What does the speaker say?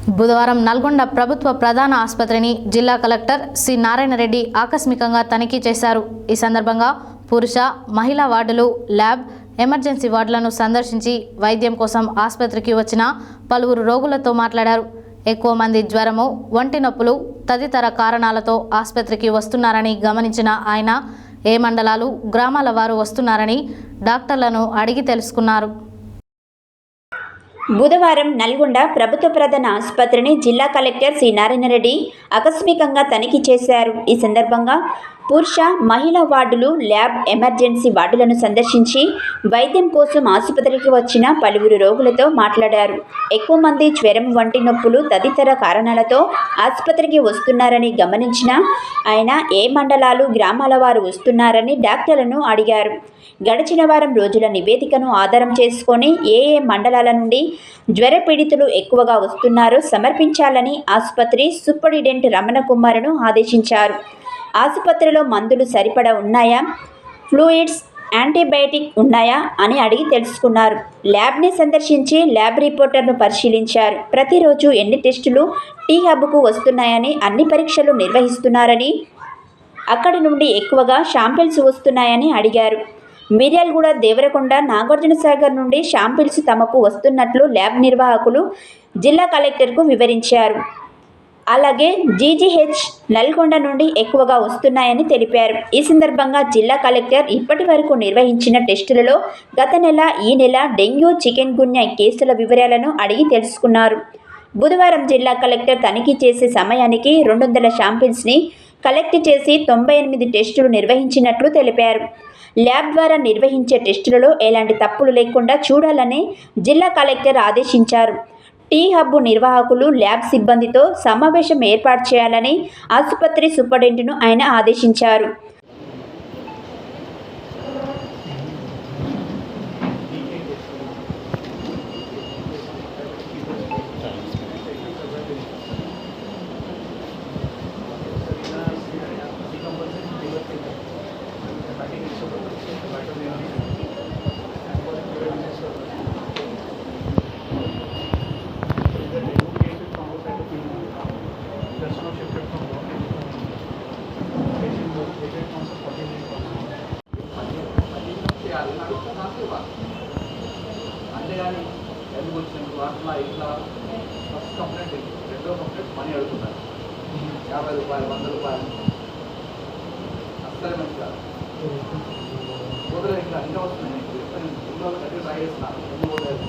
బుధవారం నల్గొండ ప్రభుత్వ ప్రధాన ఆసుపత్రిని జిల్లా కలెక్టర్ సి నారాయణ రెడ్డి ఆకస్మికంగా తనిఖీ చేశారు. ఈ సందర్భంగా పురుష, మహిళా వార్డులు, ల్యాబ్, ఎమర్జెన్సీ వార్డులను సందర్శించి వైద్యం కోసం ఆసుపత్రికి వచ్చిన పలువురు రోగులతో మాట్లాడారు. ఎక్కువ మంది జ్వరము, ఒంటి నొప్పులు తదితర కారణాలతో ఆసుపత్రికి వస్తున్నారని గమనించిన ఆయన ఏ మండలాలు, గ్రామాల వారు వస్తున్నారని డాక్టర్లను అడిగి తెలుసుకున్నారు. బుధవారం నల్గొండ ప్రభుత్వ ప్రధాన ఆసుపత్రిని జిల్లా కలెక్టర్ సి నారాయణ రెడ్డి ఆకస్మికంగా తనిఖీ చేశారు. ఈ సందర్భంగా పురుష, మహిళా వార్డులు, ల్యాబ్, ఎమర్జెన్సీ వార్డులను సందర్శించి వైద్యం కోసం ఆసుపత్రికి వచ్చిన పలువురు రోగులతో మాట్లాడారు. ఎక్కువ మంది జ్వరం, వంటి నొప్పులు తదితర కారణాలతో ఆసుపత్రికి వస్తున్నారని గమనించిన ఆయన ఏ మండలాలు, గ్రామాల వారు వస్తున్నారని డాక్టర్లను అడిగారు. గడిచిన వారం రోజుల నివేదికను ఆధారం చేసుకొని ఏ మండలాల నుండి జ్వర పీడితులు ఎక్కువగా వస్తున్నారో సమర్పించాలని ఆసుపత్రి సూపరింటెండెంట్ రమణ కుమార్ను ఆదేశించారు. ఆసుపత్రిలో మందులు సరిపడా ఉన్నాయా, ఫ్లూయిడ్స్, యాంటీబయాటిక్ ఉన్నాయా అని అడిగి తెలుసుకున్నారు. ల్యాబ్ని సందర్శించి ల్యాబ్ రిపోర్టర్ను పరిశీలించారు. ప్రతిరోజు ఎన్ని టెస్టులు టీ హబ్కు వస్తున్నాయని, అన్ని పరీక్షలు నిర్వహిస్తున్నారని, అక్కడి నుండి ఎక్కువగా శాంపిల్స్ వస్తున్నాయని అడిగారు. మిర్యాలగూడ, దేవరకొండ, నాగార్జునసాగర్ నుండి శాంపిల్స్ తమకు వస్తున్నట్లు ల్యాబ్ నిర్వాహకులు జిల్లా కలెక్టర్కు వివరించారు. అలాగే జీజీహెచ్ నల్గొండ నుండి ఎక్కువగా వస్తున్నాయని తెలిపారు. ఈ సందర్భంగా జిల్లా కలెక్టర్ ఇప్పటి వరకు నిర్వహించిన టెస్టులలో గత నెల, ఈ నెల డెంగ్యూ, చికెన్ గున్యా కేసుల వివరాలను అడిగి తెలుసుకున్నారు. బుధవారం జిల్లా కలెక్టర్ తనిఖీ చేసే సమయానికి 200 శాంపిల్స్ని కలెక్ట్ చేసి 98 టెస్టులు నిర్వహించినట్లు తెలిపారు. ల్యాబ్ ద్వారా నిర్వహించే టెస్టులలో ఎలాంటి తప్పులు లేకుండా చూడాలని జిల్లా కలెక్టర్ ఆదేశించారు. టీ హబ్ నిర్వాహకులు, ల్యాబ్ సిబ్బందితో సమావేశం ఏర్పాటు చేయాలని ఆసుపత్రి సూపరింటెండెంట్ను ఆయన ఆదేశించారు. అంతేగాని ఎందుకు వచ్చినప్పుడు అట్లా ఇట్లా ఫస్ట్ కంప్లైంట్, రెండో కంప్లైంట్ మనీ అడుగుతున్నారు. 50 రూపాయలు, 100 రూపాయలు అస్సలే మంచి కాదు. పోతలేదు, ఇంకా అన్నీ వస్తున్నాయి. ఇంట్లో కట్టి ట్రై చేస్తున్నారు. ఎందుకు పోలేదు?